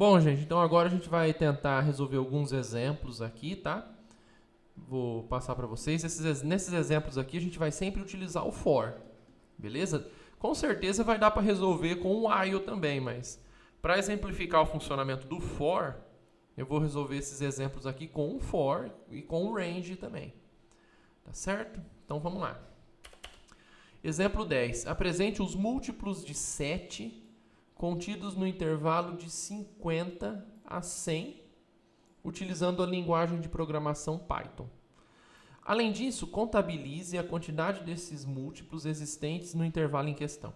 Bom, gente, então agora a gente vai tentar resolver alguns exemplos aqui, tá? Vou passar para vocês. Nesses exemplos aqui a gente vai sempre utilizar o for, beleza? Com certeza vai dar para resolver com o while também, mas para exemplificar o funcionamento do for, eu vou resolver esses exemplos aqui com o for e com o range também. Tá certo? Então vamos lá. Exemplo 10. Apresente os múltiplos de 7 contidos no intervalo de 50 a 100, utilizando a linguagem de programação Python. Além disso, contabilize a quantidade desses múltiplos existentes no intervalo em questão.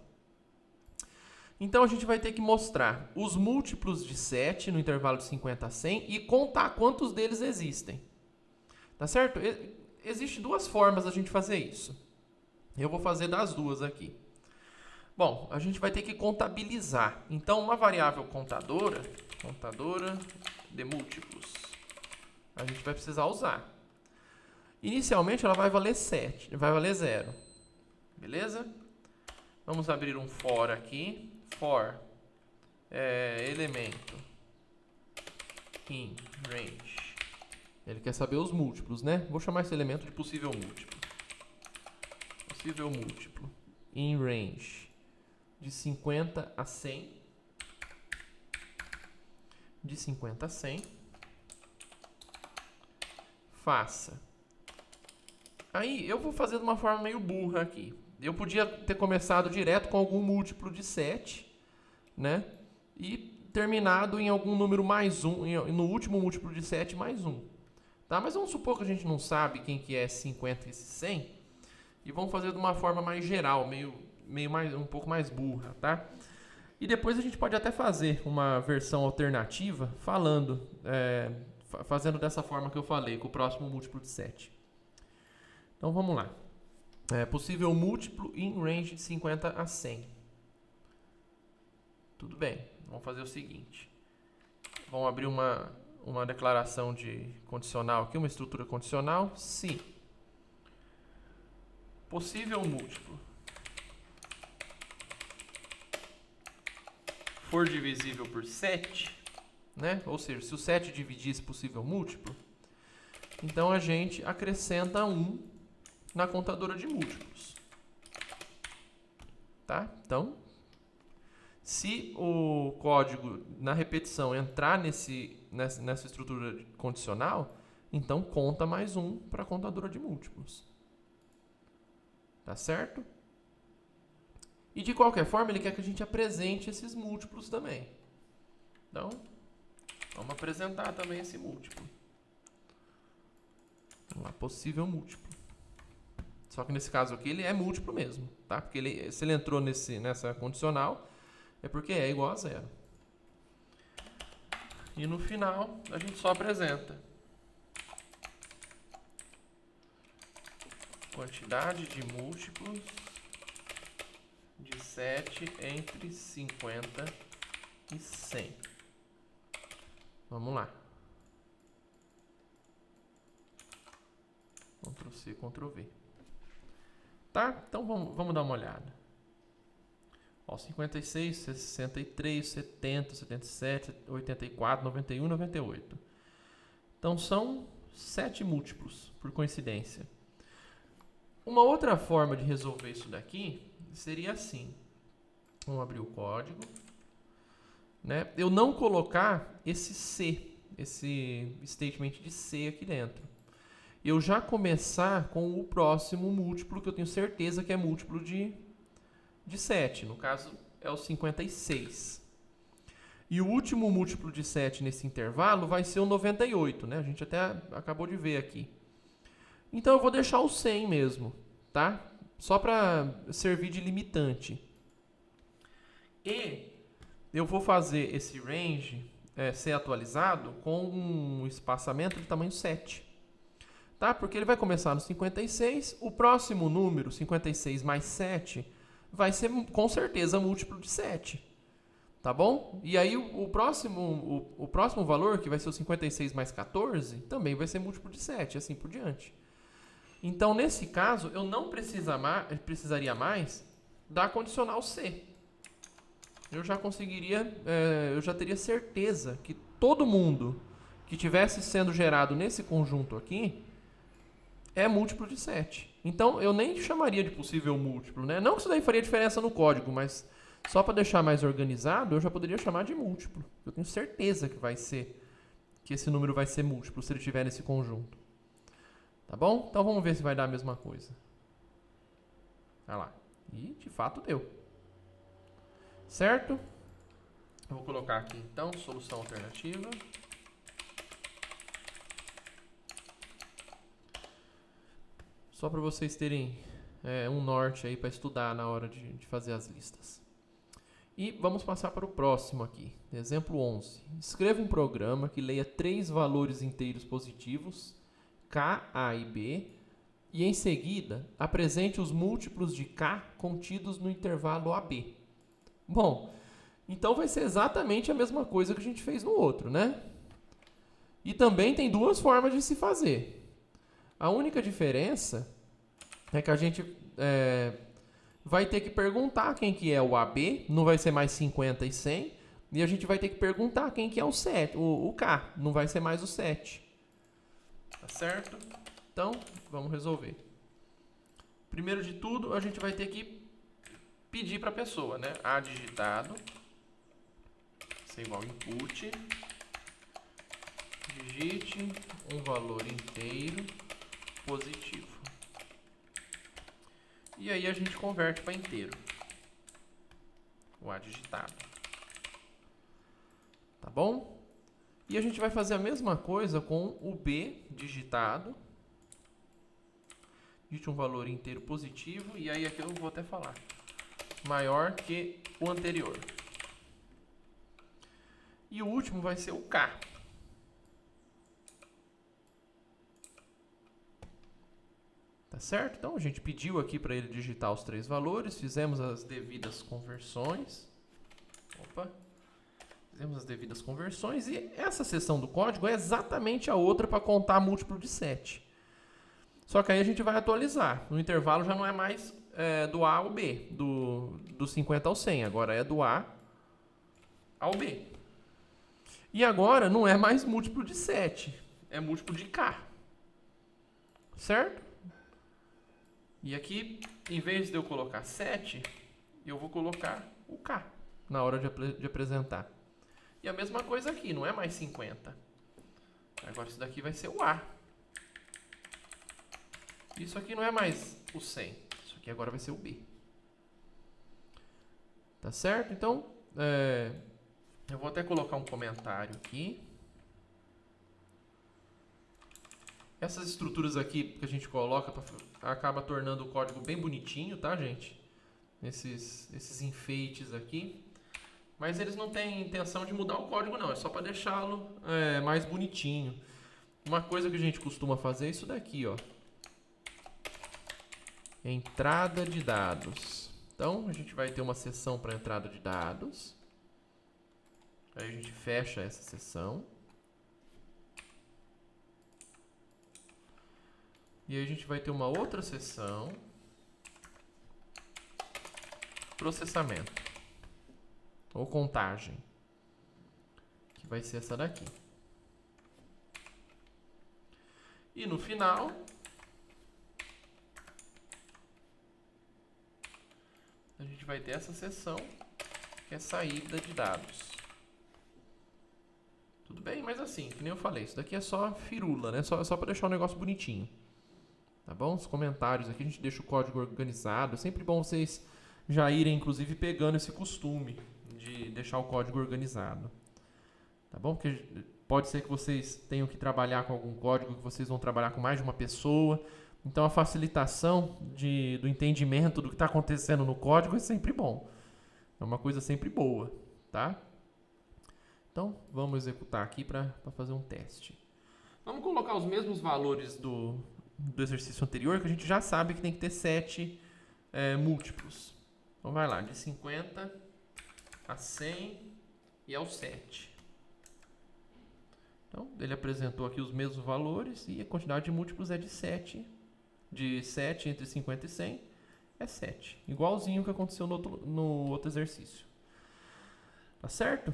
Então a gente vai ter que mostrar os múltiplos de 7 no intervalo de 50 a 100 e contar quantos deles existem. Tá certo? Existem duas formas da gente fazer isso. Eu vou fazer das duas aqui. Bom, a gente vai ter que contabilizar. Então, uma variável contadora de múltiplos, a gente vai precisar usar. Inicialmente, ela vai valer 7, vai valer 0. Beleza? Vamos abrir um for aqui. For elemento in range. Ele quer saber os múltiplos, né? Vou chamar esse elemento de possível múltiplo. Possível múltiplo in range de 50 a 100. De 50 a 100. Faça. Aí eu vou fazer de uma forma meio burra aqui. Eu podia ter começado direto com algum múltiplo de 7, né? E terminado em algum número mais 1, no último múltiplo de 7 mais 1. Tá? Mas vamos supor que a gente não sabe quem que é 50 e esse 100. E vamos fazer de uma forma mais geral, um pouco mais burra, tá? E depois a gente pode até fazer uma versão alternativa fazendo dessa forma que eu falei, com o próximo múltiplo de 7. Então vamos lá. Possível múltiplo in range de 50 a 100. Tudo bem, vamos fazer o seguinte. Vamos abrir uma declaração de condicional aqui, uma estrutura condicional. Se possível múltiplo for divisível por 7, né? Ou seja, se o 7 dividir esse possível múltiplo, então a gente acrescenta 1 na contadora de múltiplos. Tá? Então, se o código na repetição entrar nessa estrutura condicional, então conta mais 1 para a contadora de múltiplos. Tá certo? E de qualquer forma, ele quer que a gente apresente esses múltiplos também. Então, vamos apresentar também esse múltiplo. Vamos lá, possível múltiplo. Só que nesse caso aqui ele é múltiplo mesmo, tá? Porque se ele entrou nessa condicional, é porque é igual a 0. E no final, a gente só apresenta quantidade de múltiplos de 7 entre 50 e 100. Vamos lá. Ctrl C, Ctrl V. Tá? Então vamos dar uma olhada. Ó, 56, 63, 70, 77, 84, 91, 98. Então são 7 múltiplos, por coincidência. Uma outra forma de resolver isso daqui seria assim. Vamos abrir o código. Né? Eu não colocar esse C, esse statement de C aqui dentro. Eu já começar com o próximo múltiplo, que eu tenho certeza que é múltiplo de 7. No caso, é o 56. E o último múltiplo de 7 nesse intervalo vai ser o 98, né? A gente até acabou de ver aqui. Então, eu vou deixar o 100 mesmo, tá? Só para servir de limitante. E eu vou fazer esse range ser atualizado com um espaçamento de tamanho 7. Tá? Porque ele vai começar no 56, o próximo número, 56 mais 7, vai ser com certeza múltiplo de 7. Tá bom? E aí o próximo valor, que vai ser o 56 mais 14, também vai ser múltiplo de 7, assim por diante. Então, nesse caso, eu não precisaria mais da condicional C. eu já conseguiria, eu já teria certeza que todo mundo que tivesse sendo gerado nesse conjunto aqui é múltiplo de 7. Então, eu nem chamaria de possível múltiplo, né? Não que isso daí faria diferença no código, mas só para deixar mais organizado, eu já poderia chamar de múltiplo. Eu tenho certeza que esse número vai ser múltiplo se ele estiver nesse conjunto. Tá bom? Então, vamos ver se vai dar a mesma coisa. Olha lá. E, de fato, deu. Certo? Eu vou colocar aqui, então, solução alternativa. Só para vocês terem um norte aí para estudar na hora de fazer as listas. E vamos passar para o próximo aqui. Exemplo 11. Escreva um programa que leia 3 valores inteiros positivos, K, A e B, e em seguida apresente os múltiplos de K contidos no intervalo AB. Bom, então vai ser exatamente a mesma coisa que a gente fez no outro, né? E também tem 2 formas de se fazer. A única diferença é que a gente vai ter que perguntar quem que é o AB, não vai ser mais 50 e 100, e a gente vai ter que perguntar quem que é o K, não vai ser mais o 7. Tá certo? Então, vamos resolver. Primeiro de tudo, a gente vai ter que pedir para a pessoa, né? A digitado, isso é igual input, digite um valor inteiro positivo. E aí a gente converte para inteiro. O A digitado. Tá bom? E a gente vai fazer a mesma coisa com o B digitado. Digite um valor inteiro positivo. E aí aqui eu vou até falar. Maior que o anterior. E o último vai ser o K. Tá certo? Então a gente pediu aqui para ele digitar os 3 valores, fizemos as devidas conversões. Fizemos as devidas conversões e essa seção do código é exatamente a outra para contar múltiplo de 7. Só que aí a gente vai atualizar. No intervalo já não é mais do A ao B, do 50 ao 100, agora é do A ao B. E agora não é mais múltiplo de 7, é múltiplo de K. Certo? E aqui, em vez de eu colocar 7, eu vou colocar o K na hora de apresentar. E a mesma coisa aqui, não é mais 50. Agora isso daqui vai ser o A. Isso aqui não é mais o 100. Isso aqui agora vai ser o B. Tá certo? Então, eu vou até colocar um comentário aqui. Essas estruturas aqui que a gente coloca acaba tornando o código bem bonitinho, tá, gente? Esses enfeites aqui. Mas eles não têm intenção de mudar o código, não. É só para deixá-lo mais bonitinho. Uma coisa que a gente costuma fazer é isso daqui, ó. Entrada de dados. Então, a gente vai ter uma seção para entrada de dados. Aí a gente fecha essa seção. E aí a gente vai ter uma outra seção, processamento, ou contagem, que vai ser essa daqui. E no final, a gente vai ter essa seção, que é saída de dados. Tudo bem, mas assim, que nem eu falei, isso daqui é só firula, né? Só para deixar o negócio bonitinho. Tá bom? Os comentários aqui a gente deixa o código organizado. É sempre bom vocês já irem, inclusive, pegando esse costume de deixar o código organizado. Tá bom? Porque pode ser que vocês tenham que trabalhar com algum código, que vocês vão trabalhar com mais de uma pessoa. Então, a facilitação do entendimento do que está acontecendo no código é sempre bom. É uma coisa sempre boa, tá? Então, vamos executar aqui para fazer um teste. Vamos colocar os mesmos valores do exercício anterior, que a gente já sabe que tem que ter 7 múltiplos. Então vai lá, de 50 a 100 e ao 7. Então, ele apresentou aqui os mesmos valores e a quantidade de múltiplos é de 7. De 7 entre 50 e 100 é 7. Igualzinho que aconteceu no outro exercício. Tá certo?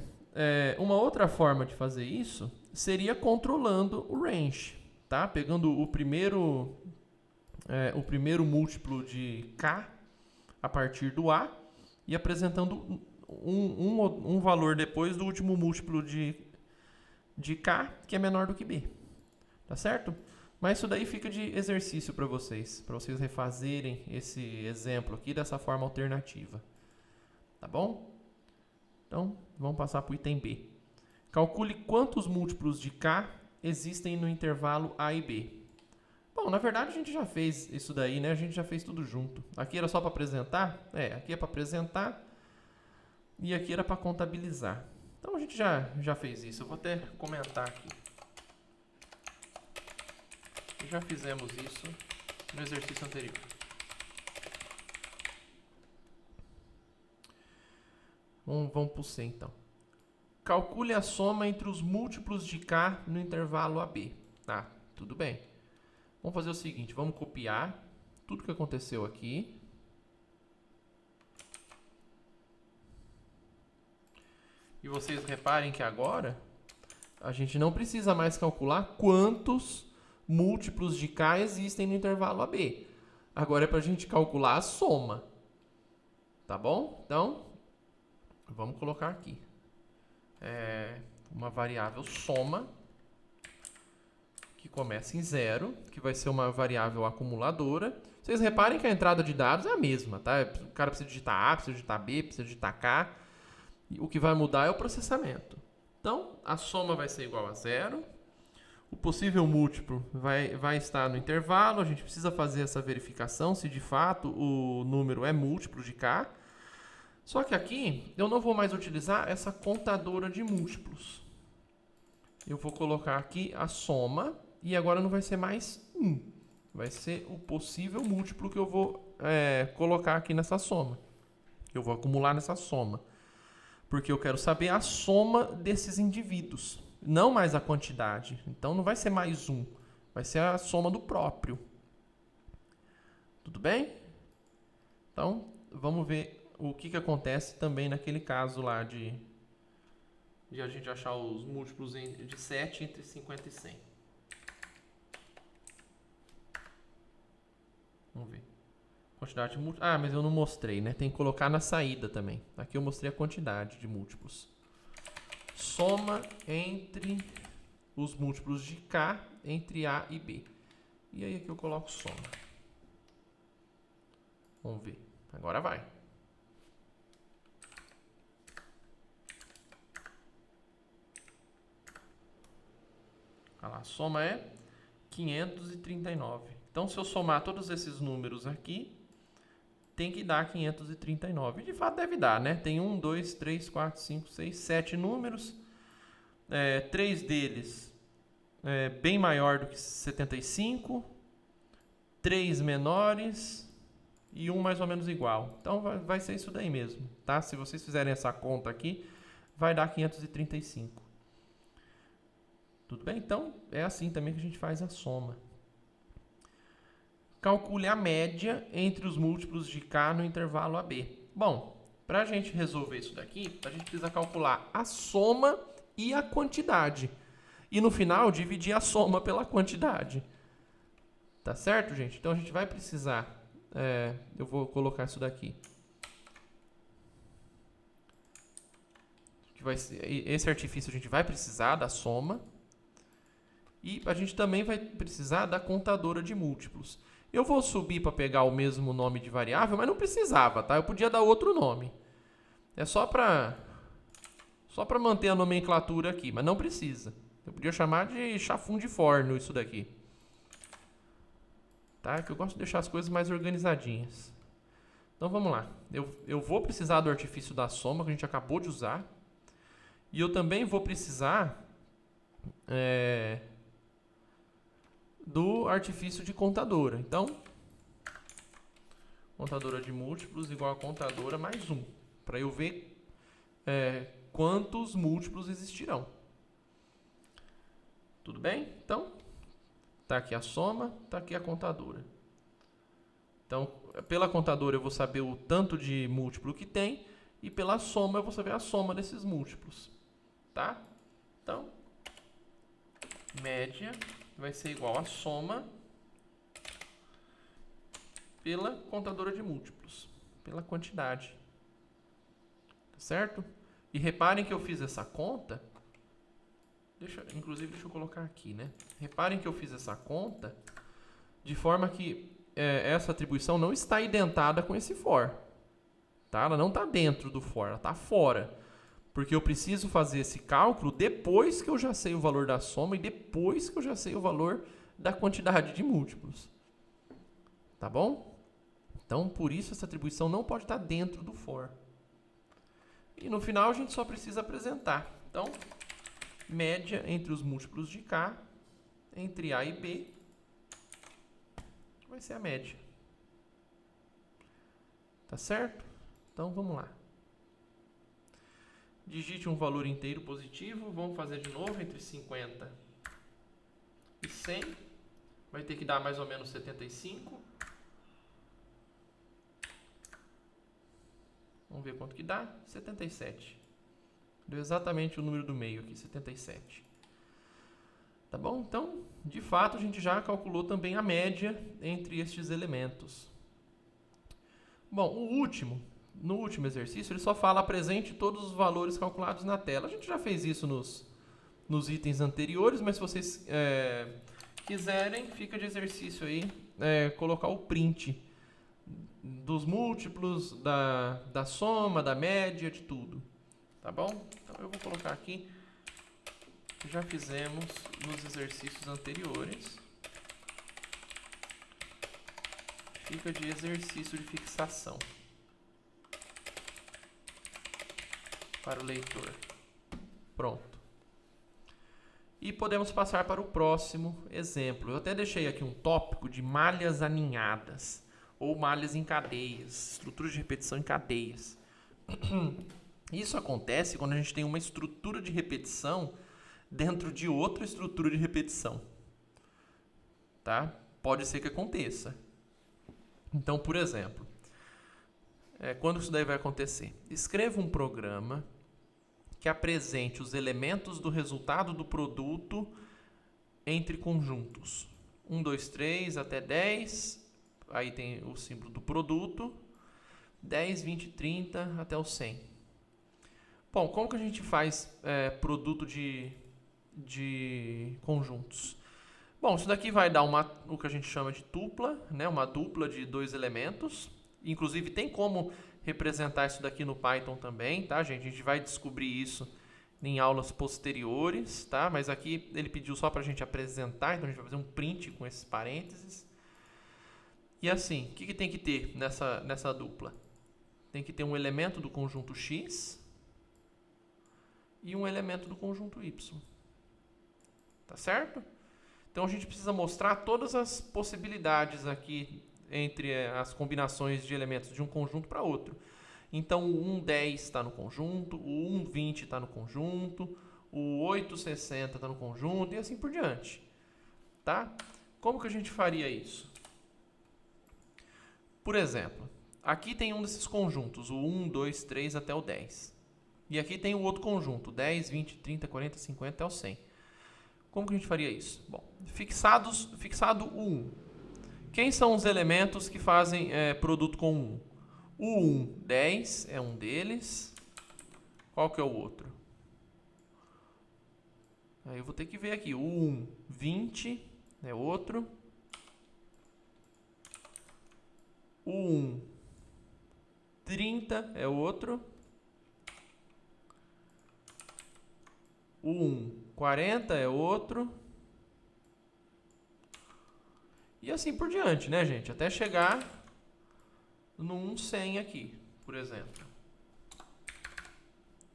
Uma outra forma de fazer isso seria controlando o range, tá? Pegando o primeiro múltiplo de K a partir do A e apresentando um valor depois do último múltiplo de K, que é menor do que B. Tá certo? Mas isso daí fica de exercício para vocês refazerem esse exemplo aqui dessa forma alternativa. Tá bom? Então, vamos passar para o item B. Calcule quantos múltiplos de K existem no intervalo A e B. Bom, na verdade a gente já fez isso daí, né? A gente já fez tudo junto. Aqui era só para apresentar? Aqui é para apresentar e aqui era para contabilizar. Então a gente já fez isso. Eu vou até comentar aqui. Já fizemos isso no exercício anterior. Vamos para o C, então. Calcule a soma entre os múltiplos de K no intervalo AB. Tá, tudo bem. Vamos fazer o seguinte, vamos copiar tudo que aconteceu aqui. E vocês reparem que agora a gente não precisa mais calcular quantos múltiplos de K existem no intervalo AB. Agora é para a gente calcular a soma. Tá bom? Então, vamos colocar aqui. Uma variável soma, que começa em 0, que vai ser uma variável acumuladora. Vocês reparem que a entrada de dados é a mesma, tá? O cara precisa digitar A, precisa digitar B, precisa digitar K. E o que vai mudar é o processamento. Então, a soma vai ser igual a 0. O possível múltiplo vai estar no intervalo. A gente precisa fazer essa verificação se de fato o número é múltiplo de K. Só que aqui eu não vou mais utilizar essa contadora de múltiplos. Eu vou colocar aqui a soma e agora não vai ser mais 1. Vai ser o possível múltiplo que eu vou colocar aqui nessa soma. Eu vou acumular nessa soma. Porque eu quero saber a soma desses indivíduos, não mais a quantidade. Então não vai ser mais 1, vai ser a soma do próprio. Tudo bem? Então vamos ver o que acontece também naquele caso lá de a gente achar os múltiplos de 7 entre 50 e 100. Vamos ver. Quantidade de múltiplos. Ah, mas eu não mostrei, né? Tem que colocar na saída também. Aqui eu mostrei a quantidade de múltiplos. Soma entre os múltiplos de K entre A e B. E aí aqui eu coloco soma. Vamos ver. Agora vai. Olha lá, a soma é 539. Então, se eu somar todos esses números aqui, tem que dar 539. E de fato deve dar, né? Tem 1, 2, 3, 4, 5, 6, 7 números. 3 deles bem maior do que 75. 3 menores e 1 mais ou menos igual. Então, vai ser isso daí mesmo, tá? Se vocês fizerem essa conta aqui, vai dar 535. Tudo bem? Então, é assim também que a gente faz a soma. Calcule a média entre os múltiplos de K no intervalo AB. Bom, para a gente resolver isso daqui, a gente precisa calcular a soma e a quantidade. E no final, dividir a soma pela quantidade. Tá certo, gente? Então, a gente vai precisar... eu vou colocar isso daqui. Que vai ser, esse artifício a gente vai precisar da soma. E a gente também vai precisar da contadora de múltiplos. Eu vou subir para pegar o mesmo nome de variável, mas não precisava, tá? Eu podia dar outro nome. É só para manter a nomenclatura aqui, mas não precisa. Eu podia chamar de chafum de forno isso daqui. Tá? Que eu gosto de deixar as coisas mais organizadinhas. Então vamos lá. Eu vou precisar do artifício da soma, que a gente acabou de usar. E eu também vou precisar... do artifício de contadora. Então, contadora de múltiplos igual a contadora mais 1. Para eu ver quantos múltiplos existirão. Tudo bem? Então, está aqui a soma, está aqui a contadora. Então, pela contadora eu vou saber o tanto de múltiplo que tem e pela soma eu vou saber a soma desses múltiplos, tá? Então, média vai ser igual a soma pela contadora de múltiplos, pela quantidade, tá certo? E reparem que eu fiz essa conta, inclusive deixa eu colocar aqui, né? Reparem que eu fiz essa conta de forma que essa atribuição não está identada com esse for, tá? Ela não está dentro do for, ela está fora. Porque eu preciso fazer esse cálculo depois que eu já sei o valor da soma e depois que eu já sei o valor da quantidade de múltiplos. Tá bom? Então, por isso, essa atribuição não pode estar dentro do for. E no final, a gente só precisa apresentar. Então, média entre os múltiplos de K, entre A e B, vai ser a média. Tá certo? Então, vamos lá. Digite um valor inteiro positivo. Vamos fazer de novo entre 50 e 100. Vai ter que dar mais ou menos 75. Vamos ver quanto que dá. 77. Deu exatamente o número do meio aqui, 77. Tá bom? Então, de fato, a gente já calculou também a média entre estes elementos. Bom, no último exercício, ele só fala apresente todos os valores calculados na tela. A gente já fez isso nos itens anteriores, mas se vocês quiserem, fica de exercício aí colocar o print dos múltiplos, da soma, da média, de tudo. Tá bom? Então eu vou colocar aqui, já fizemos nos exercícios anteriores. Fica de exercício de fixação para o leitor. Pronto. E podemos passar para o próximo exemplo. Eu até deixei aqui um tópico de malhas aninhadas ou malhas em cadeias, estruturas de repetição em cadeias. Isso acontece quando a gente tem uma estrutura de repetição dentro de outra estrutura de repetição. Tá? Pode ser que aconteça. Então, por exemplo, quando isso daí vai acontecer? Escreva um programa que apresente os elementos do resultado do produto entre conjuntos. 1, 2, 3 até 10. Aí tem o símbolo do produto. 10, 20, 30 até o 100. Bom, como que a gente faz produto de conjuntos? Bom, isso daqui vai dar o que a gente chama de tupla, né? Uma dupla de 2 elementos. Inclusive, tem como representar isso daqui no Python também, tá, gente? A gente vai descobrir isso em aulas posteriores, tá? Mas aqui ele pediu só para a gente apresentar, então a gente vai fazer um print com esses parênteses. E assim, o que tem que ter nessa dupla? Tem que ter um elemento do conjunto X e um elemento do conjunto Y. Tá certo? Então a gente precisa mostrar todas as possibilidades aqui entre as combinações de elementos de um conjunto para outro. Então o 1,10 está no conjunto, o 1,20 está no conjunto, o 8,60 está no conjunto e assim por diante. Tá? Como que a gente faria isso? Por exemplo, aqui tem um desses conjuntos, o 1, 2, 3 até o 10. E aqui tem o outro conjunto, 10, 20, 30, 40, 50 até o 100. Como que a gente faria isso? Bom, fixado o 1. Quem são os elementos que fazem produto com 1? O 1, 10 é um deles. Qual que é o outro? Aí eu vou ter que ver aqui. O 1, 20 é outro. O 1, 30 é outro. O 1, 40 é outro. E assim por diante, né, gente? Até chegar no 100 aqui, por exemplo.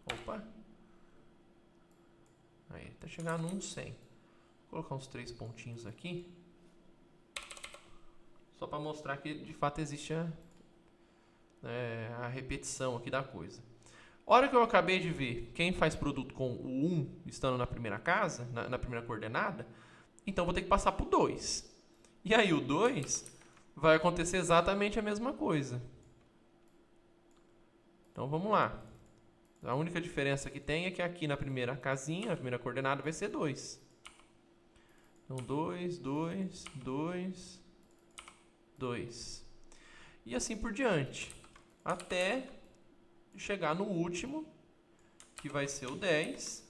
Opa. Aí, até chegar no 100. Vou colocar uns 3 pontinhos aqui. Só para mostrar que, de fato, existe a repetição aqui da coisa. Hora que eu acabei de ver quem faz produto com o 1 estando na primeira casa, na primeira coordenada, então vou ter que passar para o 2. E aí o 2 vai acontecer exatamente a mesma coisa. Então vamos lá. A única diferença que tem é que aqui na primeira casinha, a primeira coordenada vai ser 2. Então, 2, 2, 2, 2. E assim por diante. Até chegar no último, que vai ser o 10.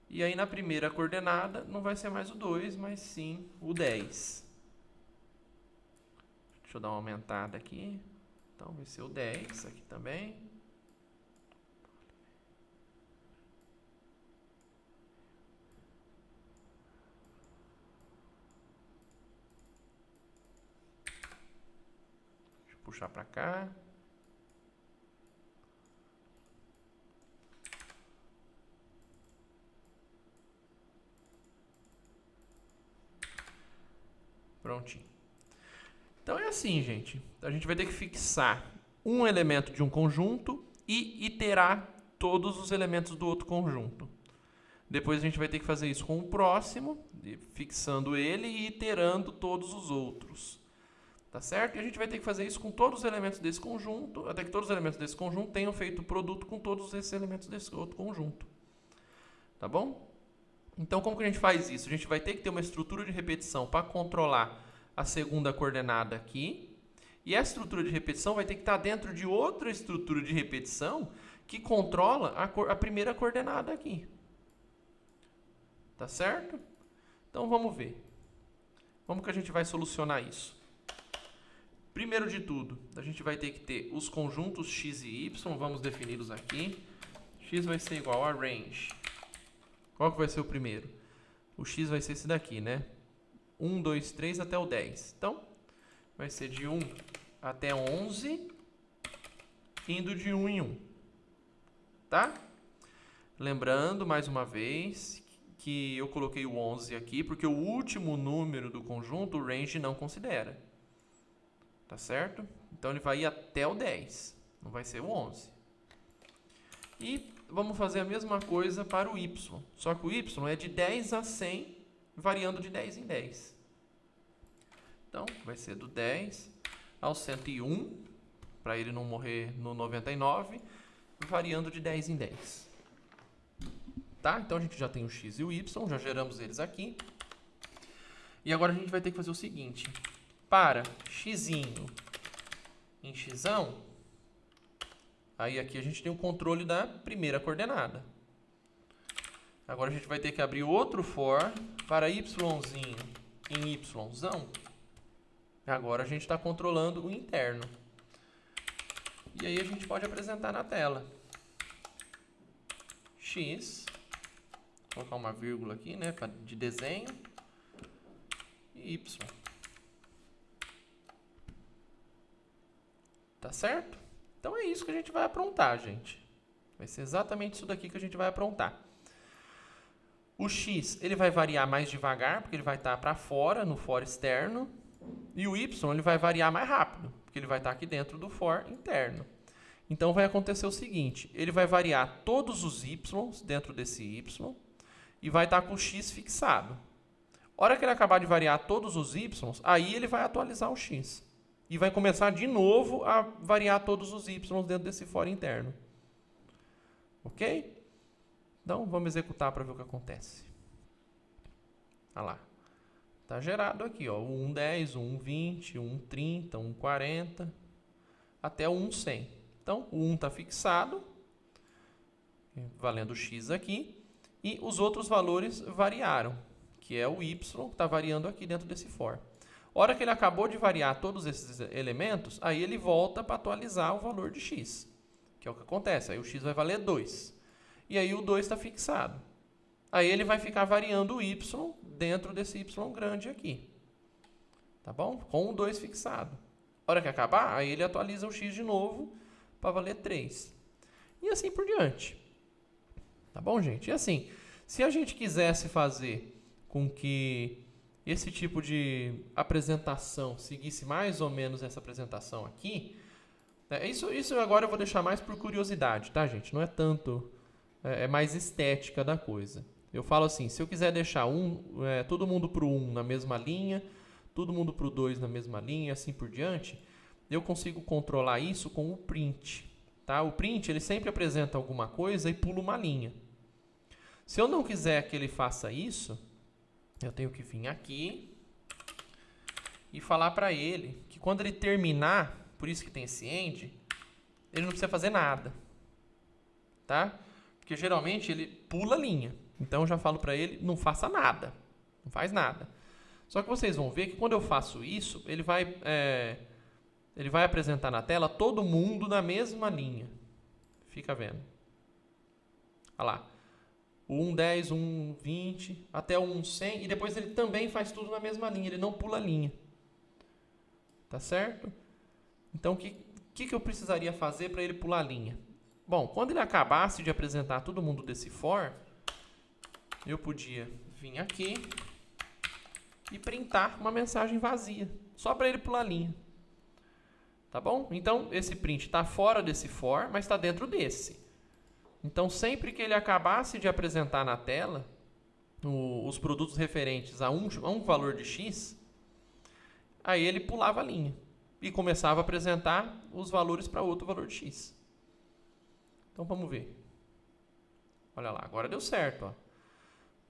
E aí na primeira coordenada não vai ser mais o 2, mas sim o 10. Deixa eu dar uma aumentada aqui. Então vai ser o 10 aqui também. Deixa eu puxar para cá. Prontinho. Então é assim, gente. A gente vai ter que fixar um elemento de um conjunto e iterar todos os elementos do outro conjunto. Depois a gente vai ter que fazer isso com o próximo, fixando ele e iterando todos os outros. Tá certo? E a gente vai ter que fazer isso com todos os elementos desse conjunto, até que todos os elementos desse conjunto tenham feito o produto com todos esses elementos desse outro conjunto. Tá bom? Então, como que a gente faz isso? A gente vai ter que ter uma estrutura de repetição para controlar a segunda coordenada aqui. E essa estrutura de repetição vai ter que estar dentro de outra estrutura de repetição que controla a primeira coordenada aqui. Tá certo? Então, vamos ver. Como que a gente vai solucionar isso? Primeiro de tudo, a gente vai ter que ter os conjuntos x e y. Vamos defini-los aqui. X vai ser igual a range. Qual que vai ser o primeiro? O x vai ser esse daqui, né? 1, 2, 3 até o 10. Então, vai ser de 1 até 11, indo de 1 em 1. Tá? Lembrando, mais uma vez, que eu coloquei o 11 aqui, porque o último número do conjunto, o range não considera. Tá certo? Então, ele vai ir até o 10. Não vai ser o 11. E vamos fazer a mesma coisa para o y. Só que o y é de 10 a 100, variando de 10 em 10. Então, vai ser do 10 ao 101, para ele não morrer no 99, variando de 10 em 10. Tá? Então, a gente já tem o x e o y, já geramos eles aqui. E agora a gente vai ter que fazer o seguinte. Para x em x, aí aqui a gente tem o controle da primeira coordenada. Agora a gente vai ter que abrir outro for para y em y. Agora a gente está controlando o interno. E aí a gente pode apresentar na tela. X, vou colocar uma vírgula aqui, né, de desenho. E y. Tá certo? Então é isso que a gente vai aprontar, gente. Vai ser exatamente isso daqui que a gente vai aprontar. O x, ele vai variar mais devagar, porque ele vai estar para fora, no for externo. E o y, ele vai variar mais rápido, porque ele vai estar aqui dentro do for interno. Então, vai acontecer o seguinte. Ele vai variar todos os y dentro desse y e vai estar com o x fixado. A hora que ele acabar de variar todos os y, aí ele vai atualizar o x. E vai começar de novo a variar todos os y dentro desse for interno. Ok? Então, vamos executar para ver o que acontece. Olha lá. Está gerado aqui, ó, o 1,10, o 1,20, o 1,30, o 1,40, até o 1,100. Então, o 1 está fixado, valendo x aqui, e os outros valores variaram, que é o y, que está variando aqui dentro desse for. A hora que ele acabou de variar todos esses elementos, aí ele volta para atualizar o valor de x, que é o que acontece. Aí o x vai valer 2. E aí o 2 está fixado. Aí ele vai ficar variando o y dentro desse y grande aqui. Tá bom? Com o 2 fixado. A hora que acabar, aí ele atualiza o x de novo para valer 3. E assim por diante. Tá bom, gente? E assim, se a gente quisesse fazer com que esse tipo de apresentação seguisse mais ou menos essa apresentação aqui, isso agora eu vou deixar mais por curiosidade, tá, gente? Não é tanto, é mais estética da coisa. Eu falo assim, se eu quiser deixar todo mundo para o 1 na mesma linha, todo mundo para o 2 na mesma linha, assim por diante, eu consigo controlar isso com o print, Tá? O print ele sempre apresenta alguma coisa e pula uma linha. Se eu não quiser que ele faça isso, eu tenho que vir aqui e falar para ele que quando ele terminar, por isso que tem esse end, ele não precisa fazer nada. Tá? Porque geralmente ele pula a linha. Então eu já falo para ele, não faça nada. Não faz nada. Só que vocês vão ver que quando eu faço isso, ele vai apresentar na tela todo mundo na mesma linha. Fica vendo. Olha lá. O 1.10, 1.20, até o 1.100. E depois ele também faz tudo na mesma linha. Ele não pula a linha. Tá certo? Então, o que eu precisaria fazer para ele pular a linha? Bom, quando ele acabasse de apresentar todo mundo desse for, eu podia vir aqui e printar uma mensagem vazia. Só para ele pular a linha. Tá bom? Então, esse print está fora desse for, mas está dentro desse. Então, sempre que ele acabasse de apresentar na tela os produtos referentes a um valor de X, aí ele pulava a linha e começava a apresentar os valores para outro valor de X. Então, vamos ver. Olha lá, agora deu certo. Ó.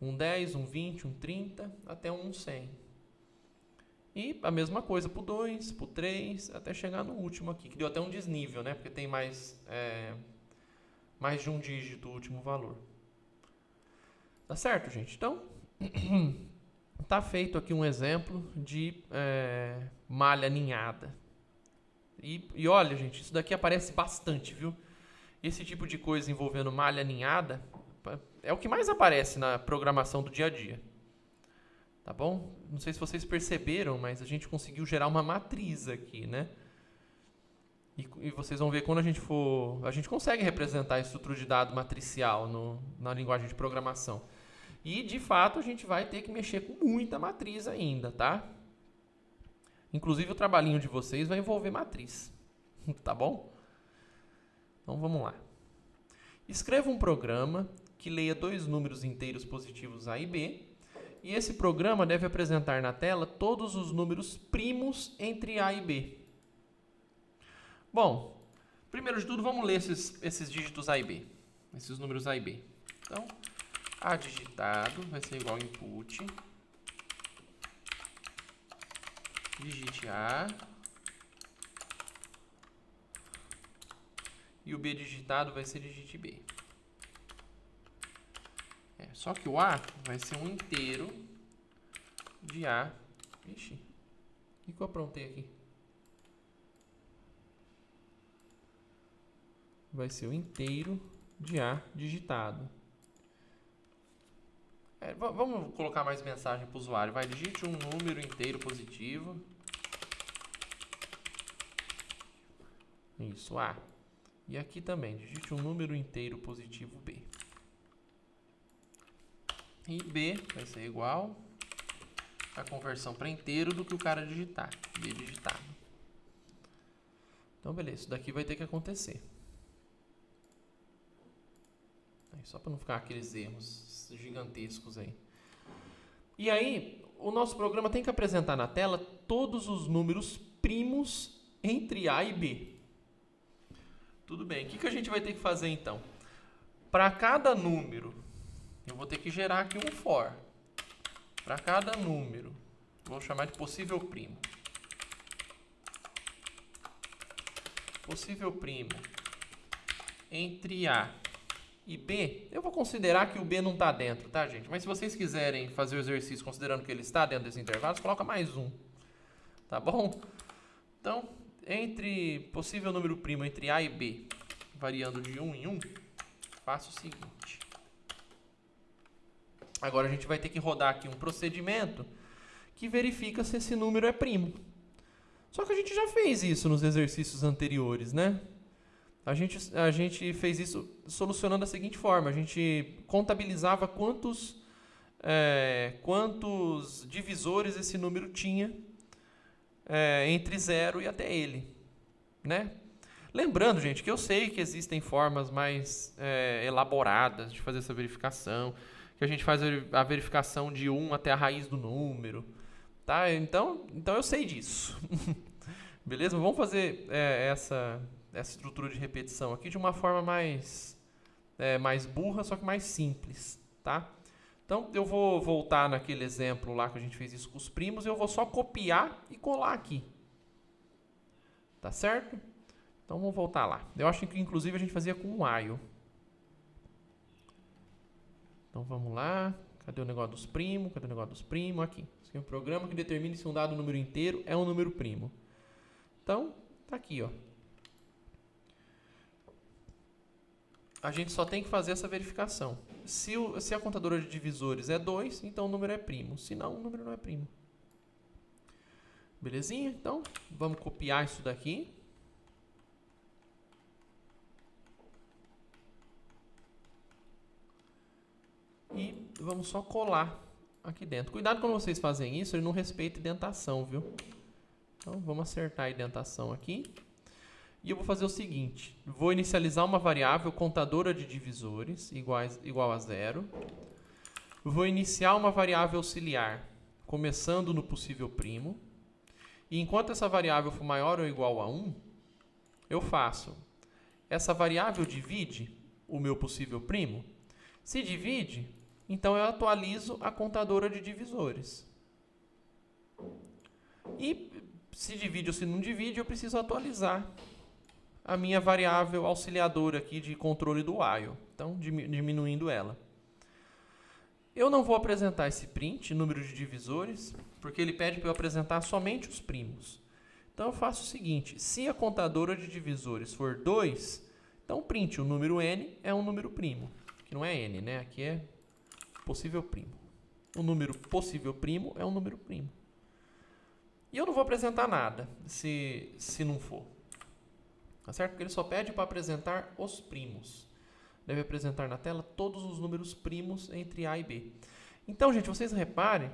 1.10, 1.20, 1.30, até 1.100. E a mesma coisa para o 2, para o 3, até chegar no último aqui, que deu até um desnível, né? Porque tem mais de um dígito o último valor. Tá certo, gente? Então, tá feito aqui um exemplo de malha ninhada. E olha, gente, isso daqui aparece bastante, viu? Esse tipo de coisa envolvendo malha ninhada é o que mais aparece na programação do dia a dia. Tá bom? Não sei se vocês perceberam, mas a gente conseguiu gerar uma matriz aqui, né? E vocês vão ver quando a gente for... A gente consegue representar a estrutura de dado matricial na linguagem de programação. E, de fato, a gente vai ter que mexer com muita matriz ainda, tá? Inclusive, o trabalhinho de vocês vai envolver matriz. Tá bom? Então, vamos lá. Escreva um programa que leia dois números inteiros positivos A e B. E esse programa deve apresentar na tela todos os números primos entre A e B. Bom, primeiro de tudo, vamos ler esses dígitos A e B. Esses números A e B. Então, A digitado vai ser igual a input. Digite A. E o B digitado vai ser digite B. Só que o A vai ser um inteiro de A. Ixi, o que eu aprontei aqui? Vai ser o inteiro de A digitado. Vamos colocar mais mensagem para o usuário. Vai, digite um número inteiro positivo. Isso, A. E aqui também, digite um número inteiro positivo B. E B vai ser igual a conversão para inteiro do que o cara digitar. B digitado. Então, beleza. Isso daqui vai ter que acontecer. Só para não ficar aqueles erros gigantescos aí. E aí, o nosso programa tem que apresentar na tela todos os números primos entre A e B. Tudo bem. O que a gente vai ter que fazer, então? Para cada número, eu vou ter que gerar aqui um for. Para cada número, vou chamar de possível primo. Possível primo entre A e B, eu vou considerar que o B não está dentro, tá, gente? Mas se vocês quiserem fazer o exercício considerando que ele está dentro desses intervalos, coloca mais um. Tá bom? Então, entre possível número primo entre A e B, variando de 1 em 1, faço o seguinte. Agora a gente vai ter que rodar aqui um procedimento que verifica se esse número é primo. Só que a gente já fez isso nos exercícios anteriores, né? A gente fez isso solucionando da seguinte forma. A gente contabilizava quantos divisores esse número tinha entre 0 e até ele, né? Lembrando, gente, que eu sei que existem formas mais elaboradas de fazer essa verificação, que a gente faz a verificação de 1 até a raiz do número, tá? Então eu sei disso. Beleza? Vamos fazer essa estrutura de repetição aqui de uma forma mais burra, só que mais simples, tá? Então, eu vou voltar naquele exemplo lá que a gente fez isso com os primos, e eu vou só copiar e colar aqui. Tá certo? Então, vamos voltar lá. Eu acho que, inclusive, a gente fazia com um while. Então, vamos lá. Cadê o negócio dos primos? Cadê o negócio dos primos? Aqui. Esse aqui é um programa que determina se um dado número inteiro é um número primo. Então, tá aqui, ó. A gente só tem que fazer essa verificação. Se a contadora de divisores é 2, então o número é primo. Se não, o número não é primo. Belezinha? Então, vamos copiar isso daqui. E vamos só colar aqui dentro. Cuidado quando vocês fazem isso, ele não respeita indentação, viu? Então, vamos acertar a indentação aqui. E eu vou fazer o seguinte, vou inicializar uma variável contadora de divisores igual a 0. Vou iniciar uma variável auxiliar, começando no possível primo. E enquanto essa variável for maior ou igual a 1, eu faço. Essa variável divide o meu possível primo? Se divide, então eu atualizo a contadora de divisores. E se divide ou se não divide, eu preciso atualizar a minha variável auxiliadora aqui de controle do while. Então, diminuindo ela. Eu não vou apresentar esse print, número de divisores, porque ele pede para eu apresentar somente os primos. Então, eu faço o seguinte, se a contadora de divisores for 2, então print o número n é um número primo. Que não é n, né? Aqui é possível primo. O número possível primo é um número primo. E eu não vou apresentar nada, se não for. Tá certo? Porque ele só pede para apresentar os primos. Deve apresentar na tela todos os números primos entre A e B. Então, gente, vocês reparem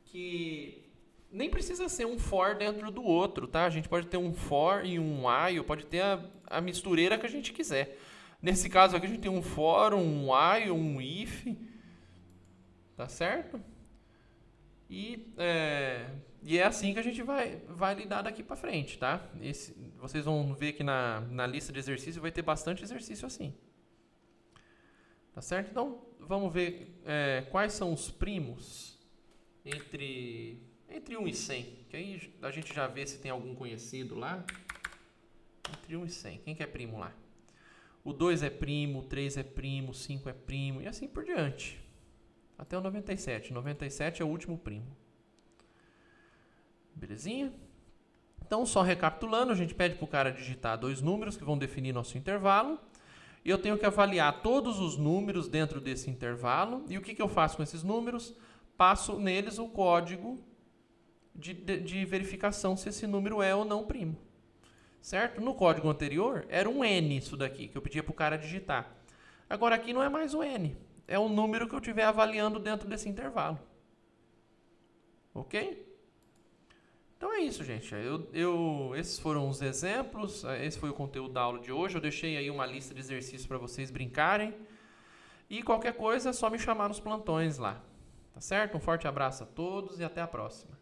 que nem precisa ser um for dentro do outro, tá? A gente pode ter um for e um while, pode ter a mistureira que a gente quiser. Nesse caso aqui, a gente tem um for, um while, um if. Tá certo? E é assim que a gente vai lidar daqui para frente, tá? Vocês vão ver que na lista de exercício vai ter bastante exercício assim. Tá certo? Então, vamos ver quais são os primos entre 1 e 100. Que aí a gente já vê se tem algum conhecido lá. Entre 1 e 100. Quem que é primo lá? O 2 é primo, o 3 é primo, o 5 é primo e assim por diante. Até o 97. 97 é o último primo. Belezinha? Então, só recapitulando, a gente pede para o cara digitar 2 números que vão definir nosso intervalo. E eu tenho que avaliar todos os números dentro desse intervalo. E o que eu faço com esses números? Passo neles o código de verificação se esse número é ou não primo. Certo? No código anterior, era um n isso daqui, que eu pedia para o cara digitar. Agora aqui não é mais o n. É o número que eu estiver avaliando dentro desse intervalo. Ok? Então é isso, gente. Esses foram os exemplos. Esse foi o conteúdo da aula de hoje. Eu deixei aí uma lista de exercícios para vocês brincarem. E qualquer coisa é só me chamar nos plantões lá. Tá certo? Um forte abraço a todos e até a próxima.